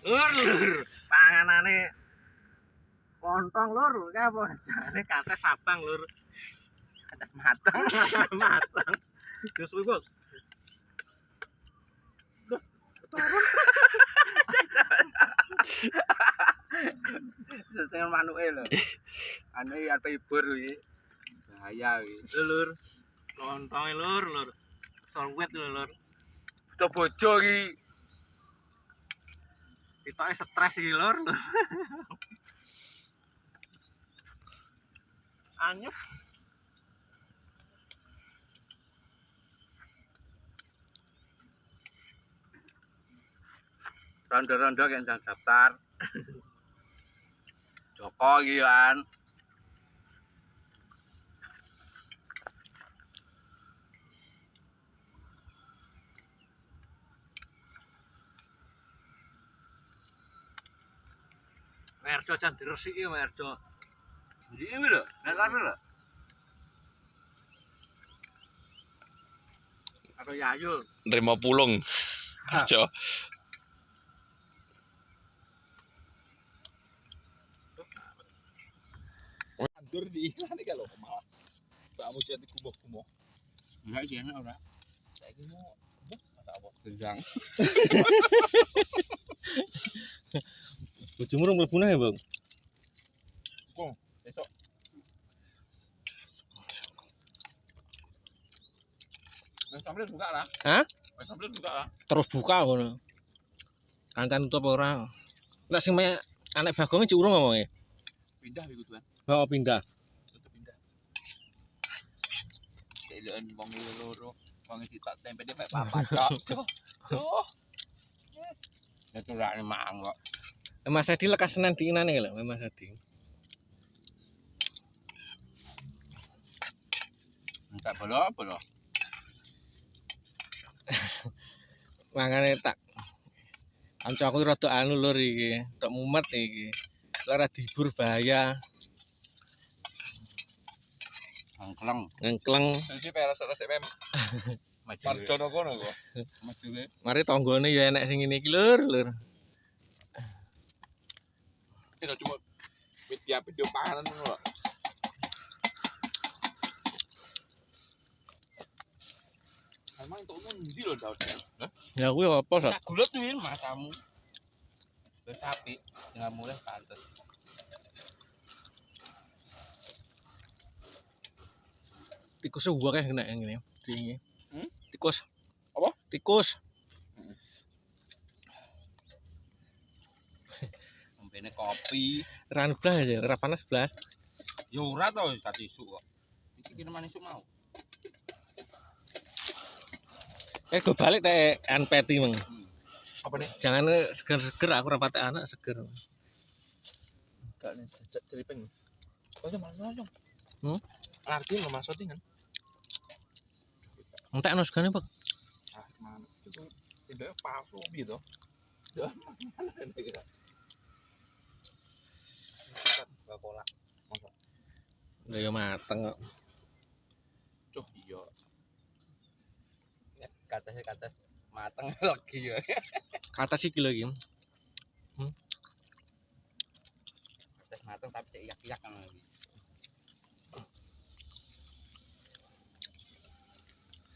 Lur. Panganane kontong lur, ki apa jane kates sabang lur. Kates mateng. Matang. Terus kuwi, Bos. Seseng manuke lho. Ane arep ibur kuwi. Bahaya kuwi. Lur. Kontonge lur. Solwet lur. Butuh bojo iki. Kitoke stres iki lur. Anyep. Rondo-rondo kek njang daftar. Joko iki kan. Merjo jan diresiki merjo. Iki lho, nek kan lho. Karo Yayu. Nerima pulung. Aja. Andur di iklan iki lho malah. Kamu jadi gumoh-gumoh. Enggak iki enak ora? Saiki mau masa apa? Gendang. Bojomu rung mlebu neh, Bang. Besok. Wes sampe buka lah. Hah? Wes sampe buka lah. Terus buka ngono. Kancan tutup ora. Nek sing anek Bagong iki urung ngomonge. Pindah iku tuan. Oh, pindah. Tutup pindah. Selokan wong loro. Wong iki tak tempe dhek papat tok. Cuk. Nek ora mang kok. Mas Edi lekas Senen diinane lho, Mas Edi. Entek bolo. Mangane tak kancaku rada anu lur iki, tok mumet iki. Ora dihibur bahaya, ngkleng. Sisi peres-peres pem. Marjono kono kok. Majuwe. Mari tanggane ya enek sing ngene iki lur. Tidak cuma video panganan ngono. Emang untuk ndi lho Daud? Hah? Ya kuwi apa sak? Tak gulut kuwi masamu. Wis apik, jangan mulai pantes. Tikus gua kayak kena yang ini. Dingi. Tikus. Apa? Tikus. Ombene kopi. Ran blas aja, ora panas blas. Ya ora to tak isu kok. Iki minuman isu mau. Go balik teh anpeti meng. Apa nih? Jangan seger-seger aku rapate anak seger. Enggak nih, ceripeng. Oh, ya mana dong? Arti lo masukin kan? Entek no segane, Pak. Ah, mana? Itu tidak palsu gitu. Dah, mana kira? Coca-Cola. Lah ya mateng kok. Cuh, iya. Kata mateng lagi ya. Kata sih kilo iki. Kates mateng tapi sik iyak-iyak kan lagi.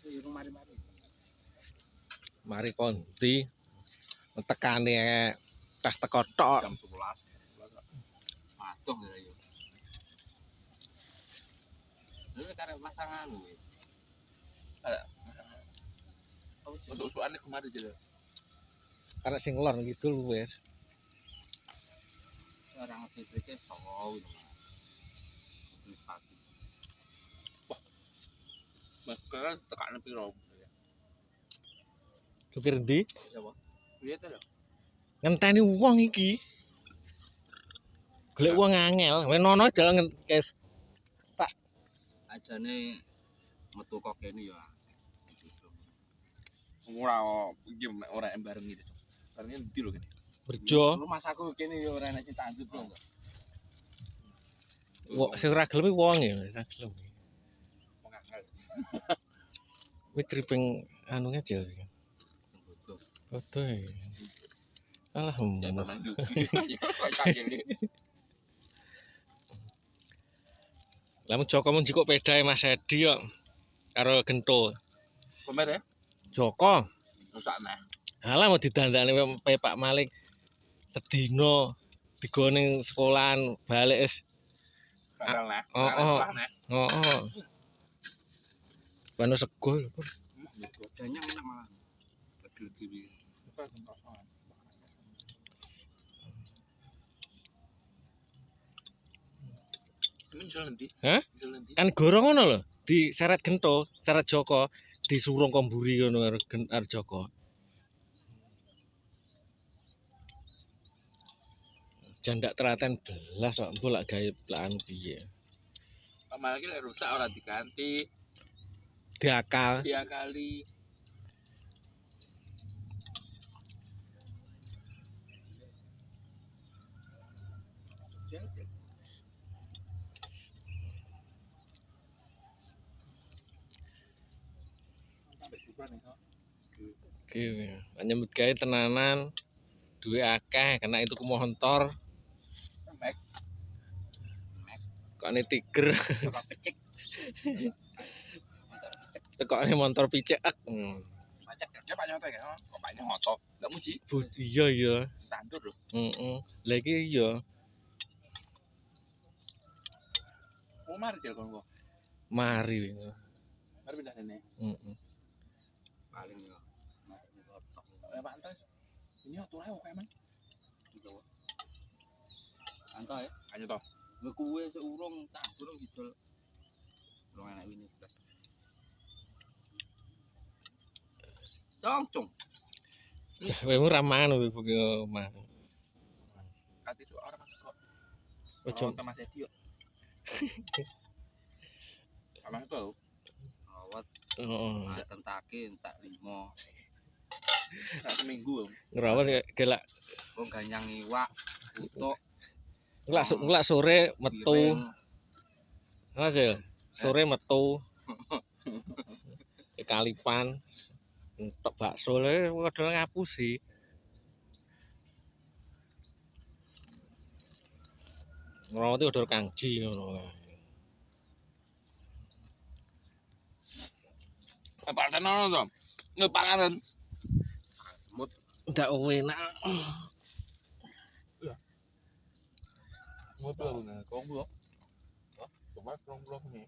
Iki mari-mari. Mari konti tekane tas teko tok. Jam 11. Matuh ya yo. Dulu karep masangan kuwi. Ada. Untuk suane kemarin jadi. Karena sing lor gitu wis. Orang listrik tahu gitu. Terus pagi. Maka tekan piro. Supir ndi? Siapa? Lihat lho. Ngenteni wong iki. Golek wong angel, wenono jalan kes. Ajane metu kok kene ya. Ora game ora bareng gitu. Barengnya ndi lho kene. Berjo. Rumah aku kene ya ora enak sing tanjut lho. Wong sing ora gelem wong ya, ora gelem. Mengakal. Kuwi triping anu ngejel iki. Bodoh. Bodoh. Alah, Ya permen dugi. Kayak lamun Joko mun jikuk pedae Mas Edi kok karo Gento. Komer ya? Joko, Rusak nah. halah mau didandani Pak Malik sedina digone sekolahan balik wis. Bakal nah. Oh, Bakal oh. selah nah. Heeh. Bano sego lho. Banyak enak malah. Lagi-lagi. Ini jual nanti. Hah? Jual nanti. Kan gorong ngono lho, diseret Gento, seret Joko, disurung komburi ngono karo Joko. Jan ndak teraten belas kok engko lak gawe plakan piye. Sama lagi rusak orang diganti. Diakal. Dia kali. Oke, nyambut gawe tenanan. Duwe akeh kena itu kumontor. Mek. Kok ne tiger. Apa pecek? Tekokne motor picek. Pacek kerja Pak Nyoto ya. Kok Pak Nyoto? Enggak muji. Iya iya. Tandur loh. Heeh. Lah iki iya. Oh mari jel kon kok. Mari. Mari pindah nene. Heeh. Paling yo. Pak Antas. Ini aturan kok emang. Antas ya. Ayo toh. Kuwe seurung tak durung didol. Urung enak ini belas. Cong. Kowe ora mangan kowe omah. Kati sok ora Mas kok. Ojo Mas Edi yo. Sama itu. Awat. heeh. Makan takin tak 5. Sak seminggu. Ngrawat gelak Wong ganyang iwak, utuk, ngelak sore metu. Aja. Sore metu. Kalipan. Entok bakso le padha ngapusi. Ngrawati odor kangji ngono. Apa tenan to? Nek panganan. Semut Ndak enak. Mua bơ nè, con bơ. Đó, tụi bác con bơ nè.